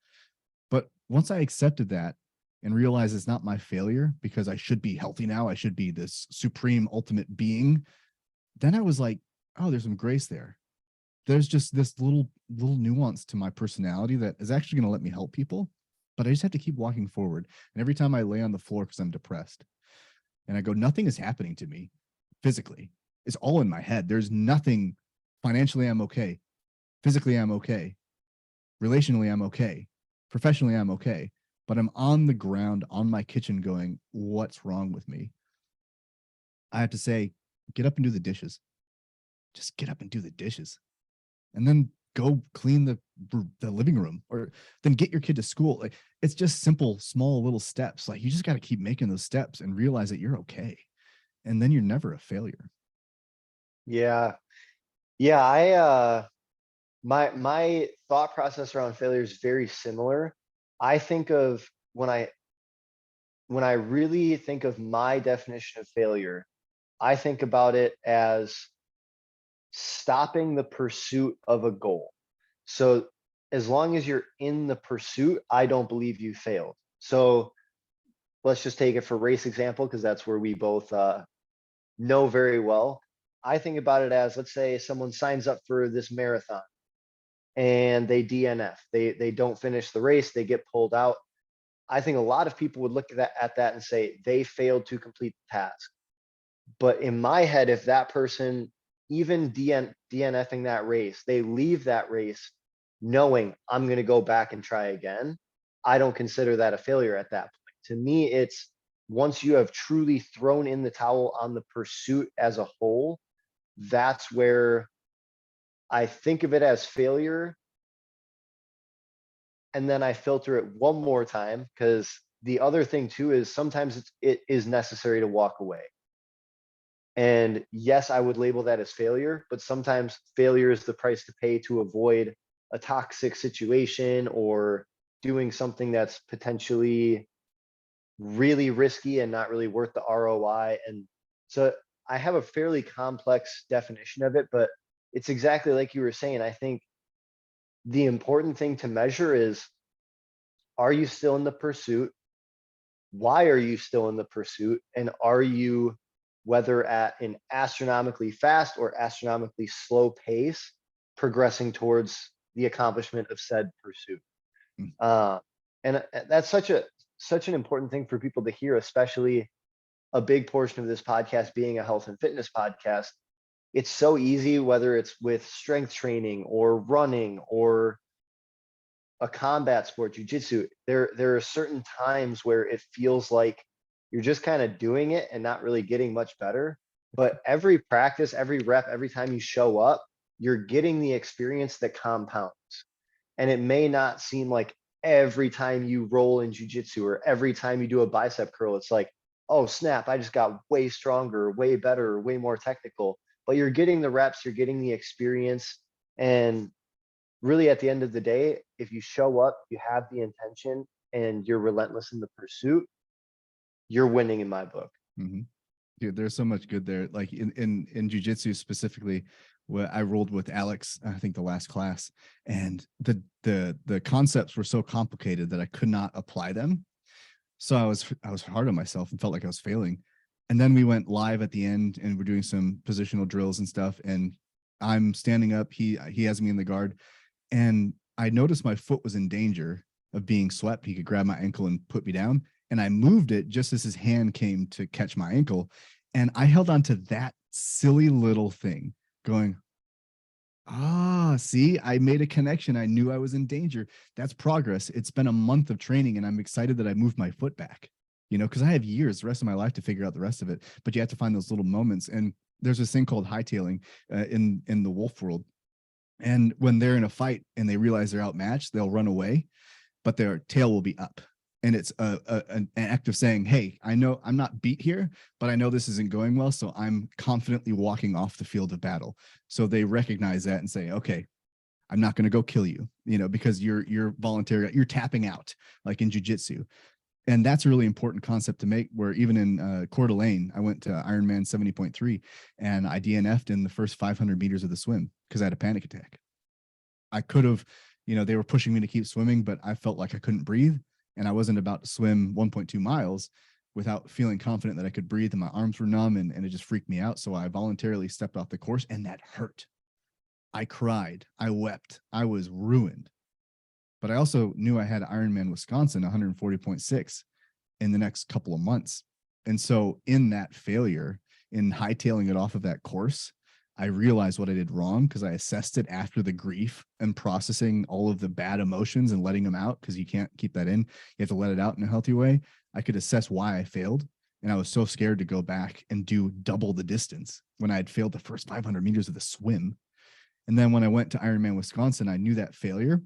But once I accepted that, and realize it's not my failure because I should be healthy now. I should be this supreme ultimate being. Then I was like, oh, there's some grace there. There's just this little nuance to my personality that is actually going to let me help people, but I just have to keep walking forward. And every time I lay on the floor because I'm depressed and I go, nothing is happening to me physically. It's all in my head. There's nothing. Financially, I'm okay. Physically, I'm okay. Relationally, I'm okay. Professionally, I'm okay. But I'm on the ground on my kitchen going, what's wrong with me? I have to say, get up and do the dishes. Just get up and do the dishes. And then go clean the living room, or then get your kid to school. Like, it's just simple, small little steps. Like, you just got to keep making those steps and realize that you're okay. And then you're never a failure. Yeah. Yeah. My thought process around failure is very similar. I think of when I really think of my definition of failure, I think about it as stopping the pursuit of a goal. So as long as you're in the pursuit, I don't believe you failed. So let's just take it for race example, because that's where we both know very well. I think about it as, let's say someone signs up for this marathon and they DNF. They don't finish the race, they get pulled out. I think a lot of people would look at that and say they failed to complete the task. But in my head, if that person, even DNFing that race, they leave that race knowing I'm going to go back and try again, I don't consider that a failure at that point. To me, it's once you have truly thrown in the towel on the pursuit as a whole, that's where I think of it as failure. And then I filter it one more time, because the other thing too is sometimes it is necessary to walk away. And yes, I would label that as failure, but sometimes failure is the price to pay to avoid a toxic situation or doing something that's potentially really risky and not really worth the ROI. And so I have a fairly complex definition of it, but it's exactly like you were saying. I think the important thing to measure is, are you still in the pursuit? Why are you still in the pursuit? And are you, whether at an astronomically fast or astronomically slow pace, progressing towards the accomplishment of said pursuit? Mm. And that's such an important thing for people to hear, especially a big portion of this podcast being a health and fitness podcast. It's so easy, whether it's with strength training or running or a combat sport, jujitsu, there are certain times where it feels like you're just kind of doing it and not really getting much better. But every practice, every rep, every time you show up, you're getting the experience that compounds. And it may not seem like every time you roll in jujitsu or every time you do a bicep curl, it's like, oh snap, I just got way stronger, way better, way more technical. But you're getting the reps, you're getting the experience. And really at the end of the day, if you show up, you have the intention, and you're relentless in the pursuit, you're winning in my book. Mm-hmm. Dude, there's so much good there. Like in jujitsu specifically, where I rolled with Alex, I think the last class, and the concepts were so complicated that I could not apply them. So I was hard on myself and felt like I was failing. And then we went live at the end and we're doing some positional drills and stuff. And I'm standing up. He has me in the guard, and I noticed my foot was in danger of being swept. He could grab my ankle and put me down. And I moved it just as his hand came to catch my ankle. And I held on to that silly little thing, going, see, I made a connection. I knew I was in danger. That's progress. It's been a month of training, and I'm excited that I moved my foot back, because I have years, the rest of my life to figure out the rest of it. But you have to find those little moments. And there's this thing called hightailing in the wolf world. And when they're in a fight and they realize they're outmatched, they'll run away, but their tail will be up. And it's an act of saying, hey, I know I'm not beat here, but I know this isn't going well. So I'm confidently walking off the field of battle. So they recognize that and say, okay, I'm not going to go kill you, because you're voluntary, you're tapping out, like in jujitsu. And that's a really important concept to make, where even in Coeur d'Alene, I went to Ironman 70.3 and I DNF'd in the first 500 meters of the swim because I had a panic attack. I could have, they were pushing me to keep swimming, but I felt like I couldn't breathe. and I wasn't about to swim 1.2 miles without feeling confident that I could breathe, and my arms were numb, and it just freaked me out. So I voluntarily stepped off the course, and that hurt. I cried. I wept. I was ruined. But I also knew I had Ironman Wisconsin 140.6 in the next couple of months. And so in that failure, in hightailing it off of that course, I realized what I did wrong because I assessed it after the grief and processing all of the bad emotions and letting them out, because you can't keep that in. You have to let it out in a healthy way. I could assess why I failed. And I was so scared to go back and do double the distance when I had failed the first 500 meters of the swim. And then when I went to Ironman Wisconsin, I knew that failure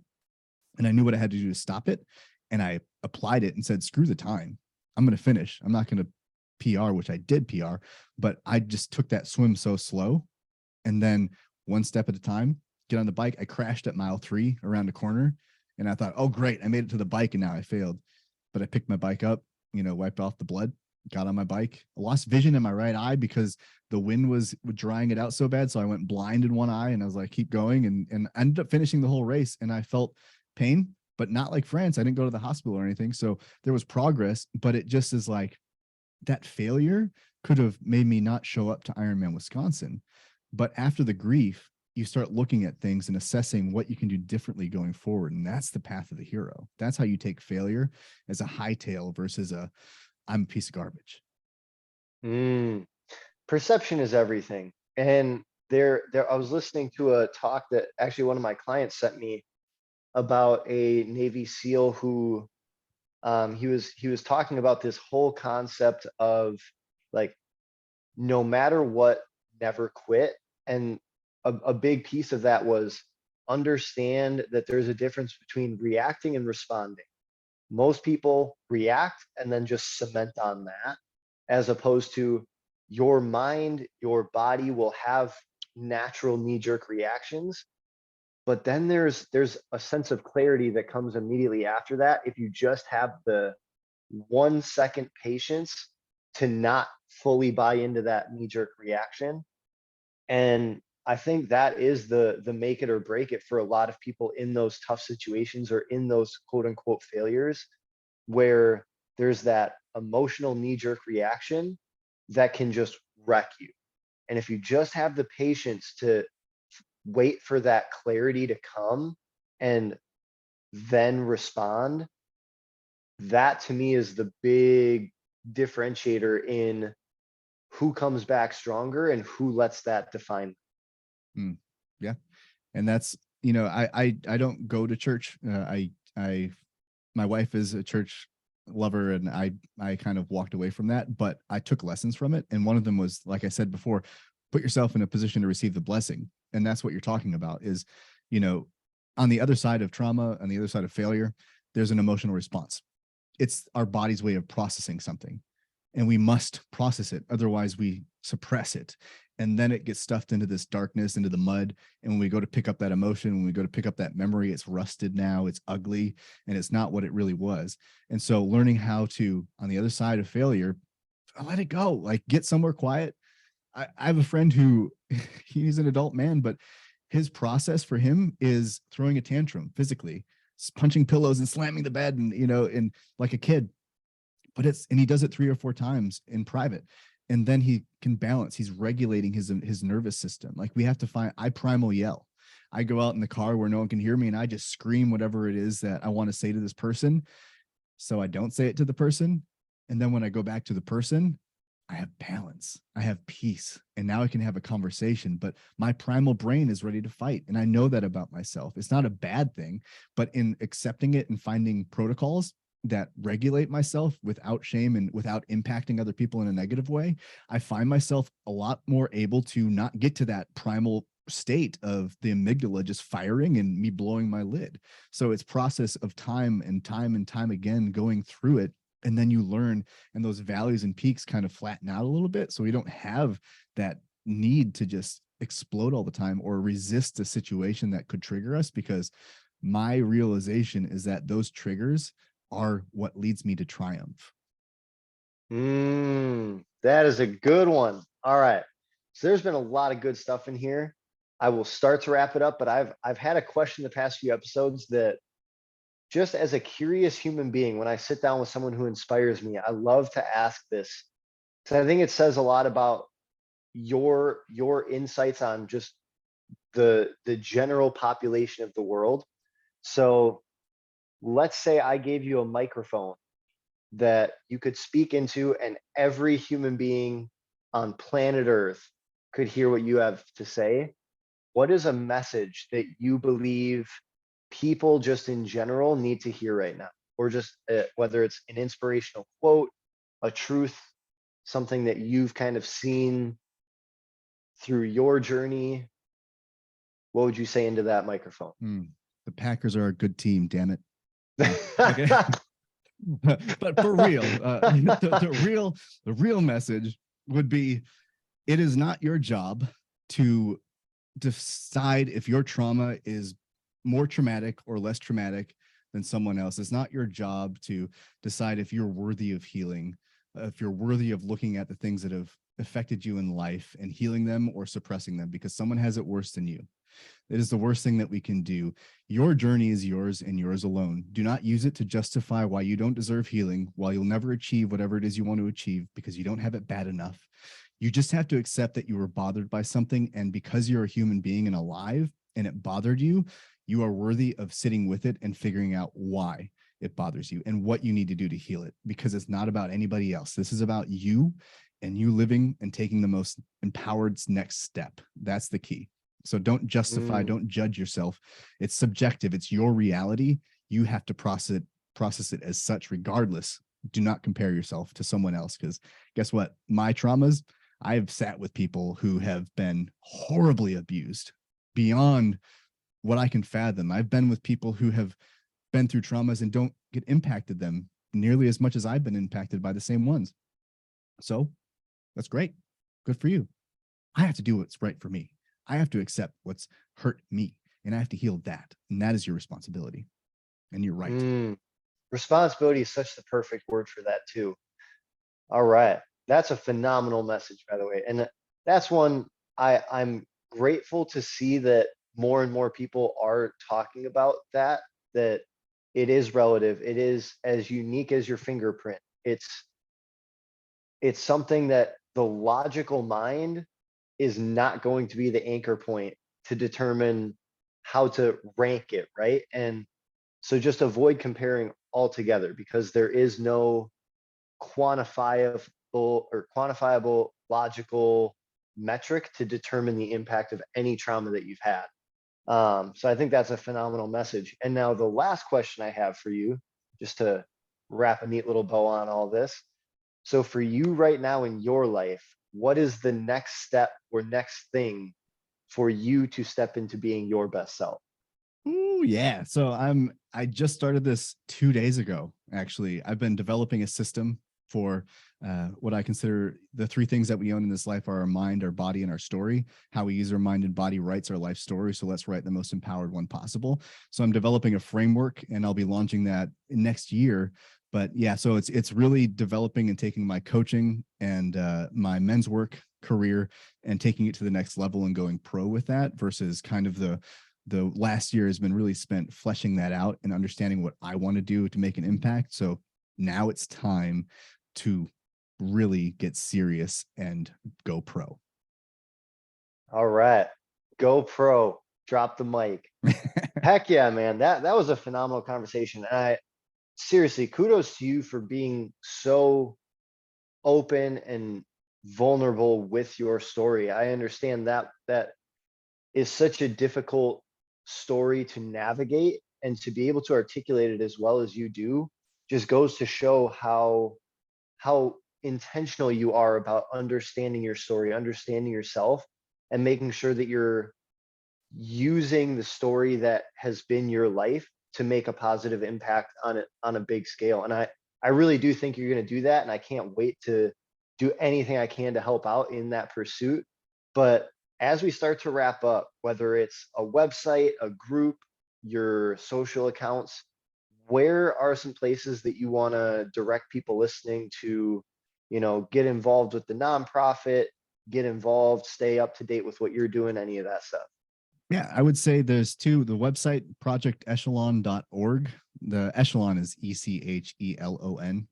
and I knew what I had to do to stop it. And I applied it and said, screw the time. I'm going to finish. I'm not going to PR, which I did PR, but I just took that swim so slow. And then one step at a time, get on the bike. I crashed at mile 3 around a corner. And I thought, oh, great. I made it to the bike and now I failed. But I picked my bike up, wiped off the blood, got on my bike. I lost vision in my right eye because the wind was drying it out so bad. So I went blind in one eye and I was like, keep going. And I ended up finishing the whole race. And I felt pain, but not like France. I didn't go to the hospital or anything. So there was progress, but it just is like that failure could have made me not show up to Ironman Wisconsin. But after the grief, you start looking at things and assessing what you can do differently going forward. And that's the path of the hero. That's how you take failure as a hightail versus I'm a piece of garbage. Perception is everything. And I was listening to a talk that actually one of my clients sent me about a Navy SEAL who he was talking about this whole concept of like, no matter what, never quit. And a big piece of that was understand that there's a difference between reacting and responding. Most people react and then just cement on that, as opposed to your mind, your body will have natural knee-jerk reactions. But then there's a sense of clarity that comes immediately after that if you just have the 1 second patience to not fully buy into that knee-jerk reaction. And I think that is the make it or break it for a lot of people in those tough situations or in those quote unquote failures, where there's that emotional knee-jerk reaction that can just wreck you. And if you just have the patience to wait for that clarity to come and then respond, that to me is the big differentiator in who comes back stronger and who lets that define. Yeah. And that's, I don't go to church. My wife is a church lover and I kind of walked away from that, but I took lessons from it. And one of them was, like I said before, put yourself in a position to receive the blessing. And that's what you're talking about is, on the other side of trauma, on the other side of failure, there's an emotional response. It's our body's way of processing something, and we must process it. Otherwise we suppress it. And then it gets stuffed into this darkness, into the mud. And when we go to pick up that emotion, when we go to pick up that memory, it's rusted now, it's ugly, and it's not what it really was. And so learning how to, on the other side of failure, let it go, like get somewhere quiet. I have a friend who he's an adult man, but his process for him is throwing a tantrum physically, punching pillows and slamming the bed and like a kid. But and he does it 3 or 4 times in private. And then he can balance. He's regulating his nervous system. Like I primal yell. I go out in the car where no one can hear me and I just scream whatever it is that I want to say to this person. So I don't say it to the person. And then when I go back to the person, I have balance, I have peace, and now I can have a conversation, but my primal brain is ready to fight. And I know that about myself. It's not a bad thing, but in accepting it and finding protocols that regulate myself without shame and without impacting other people in a negative way, I find myself a lot more able to not get to that primal state of the amygdala just firing and me blowing my lid. So it's process of time and time again going through it. And then you learn, and those valleys and peaks kind of flatten out a little bit. So we don't have that need to just explode all the time or resist a situation that could trigger us, because my realization is that those triggers are what leads me to triumph. That is a good one. All right. So there's been a lot of good stuff in here. I will start to wrap it up, but I've had a question the past few episodes that just as a curious human being, when I sit down with someone who inspires me, I love to ask this. So I think it says a lot about your insights on just the general population of the world. So let's say I gave you a microphone that you could speak into, and every human being on planet Earth could hear what you have to say. What is a message that you believe people just in general need to hear right now? Or just whether it's an inspirational quote, a truth, something that you've kind of seen through your journey. What would you say into that microphone? The Packers are a good team, damn it. Okay. But for real, the real message would be, it is not your job to decide if your trauma is more traumatic or less traumatic than someone else. It's not your job to decide if you're worthy of healing, if you're worthy of looking at the things that have affected you in life and healing them or suppressing them, because someone has it worse than you. It is the worst thing that we can do. Your journey is yours and yours alone. Do not use it to justify why you don't deserve healing, why you'll never achieve whatever it is you want to achieve, because you don't have it bad enough. You just have to accept that you were bothered by something. And because you're a human being and alive and it bothered you, you are worthy of sitting with it and figuring out why it bothers you and what you need to do to heal it, because it's not about anybody else. This is about you and you living and taking the most empowered next step. That's the key. So don't justify, don't judge yourself. It's subjective. It's your reality. You have to process it as such regardless. Do not compare yourself to someone else, because guess what? My traumas, I've sat with people who have been horribly abused beyond what I can fathom. I've been with people who have been through traumas and don't get impacted them nearly as much as I've been impacted by the same ones. So that's great. Good for you. I have to do what's right for me. I have to accept what's hurt me, and I have to heal that. And that is your responsibility. And you're right. Responsibility is such the perfect word for that too. All right. That's a phenomenal message, by the way. And that's one I'm grateful to see that more and more people are talking about, that it is relative. It is as unique as your fingerprint. It's something that the logical mind is not going to be the anchor point to determine how to rank it, right? And so just avoid comparing altogether, because there is no quantifiable or quantifiable logical metric to determine the impact of any trauma that you've had. So I think that's a phenomenal message. And now the last question I have for you, just to wrap a neat little bow on all this. So for you right now in your life, what is the next step or next thing for you to step into being your best self? Ooh, yeah. So I just started this 2 days ago. Actually, I've been developing a system for what I consider the three things that we own in this life are our mind, our body, and our story. How we use our mind and body writes our life story. So let's write the most empowered one possible. So I'm developing a framework, and I'll be launching that next year. But yeah, so it's really developing and taking my coaching and my men's work career and taking it to the next level and going pro with that, versus kind of the last year has been really spent fleshing that out and understanding what I want to do to make an impact. So now it's time to really get serious and go pro. All right. Go pro. Drop the mic. Heck yeah, man. That was a phenomenal conversation. And I seriously, kudos to you for being so open and vulnerable with your story. I understand that is such a difficult story to navigate, and to be able to articulate it as well as you do just goes to show how intentional you are about understanding your story, understanding yourself, and making sure that you're using the story that has been your life to make a positive impact on it on a big scale. And I really do think you're going to do that, and I can't wait to do anything I can to help out in that pursuit. But as we start to wrap up, whether it's a website, a group, your social accounts, where are some places that you want to direct people listening to, get involved with the nonprofit, get involved, stay up to date with what you're doing, any of that stuff? Yeah, I would say there's two. The website, projectechelon.org. The Echelon is Echelon.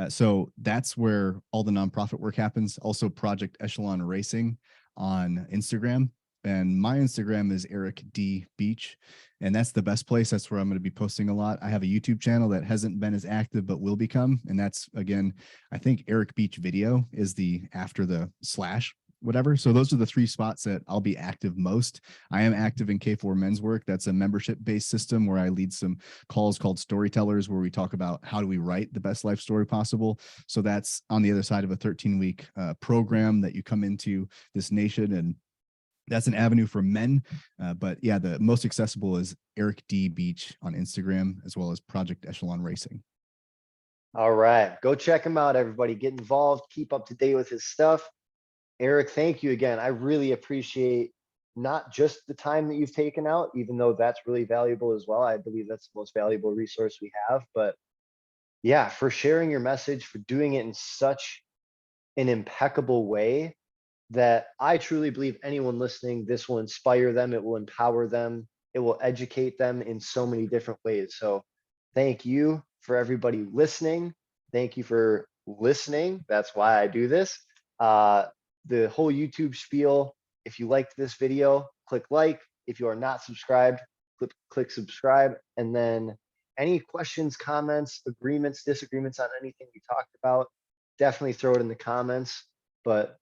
So that's where all the nonprofit work happens. Also, Project Echelon Racing on Instagram. And my Instagram is Eric D Beach. And that's the best place. That's where I'm going to be posting a lot. I have a YouTube channel that hasn't been as active, but will become. And that's, again, I think Eric Beach Video is the after the slash whatever. So those are the three spots that I'll be active most. I am active in K4 Men's Work. That's a membership-based system where I lead some calls called Storytellers, where we talk about how do we write the best life story possible. So that's on the other side of a 13-week program that you come into this nation, and that's an avenue for men. But yeah, the most accessible is Eric D Beach on Instagram, as well as Project Echelon Racing. All right, go check him out, everybody. Get involved, keep up to date with his stuff. Eric, thank you again. I really appreciate not just the time that you've taken out, even though that's really valuable as well. I believe that's the most valuable resource we have, but yeah, for sharing your message, for doing it in such an impeccable way that I truly believe anyone listening, this will inspire them, it will empower them, it will educate them in so many different ways. So thank you for everybody listening. Thank you for listening. That's why I do this. The whole YouTube spiel. If you liked this video, click like. If you are not subscribed, click subscribe. And then any questions, comments, agreements, disagreements on anything we talked about, definitely throw it in the comments. But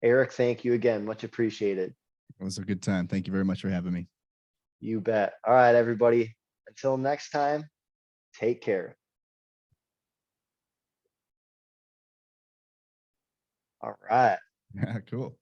Eric, thank you again. Much appreciated. It was a good time. Thank you very much for having me. You bet. All right, everybody. Until next time, take care. All right. Yeah, cool.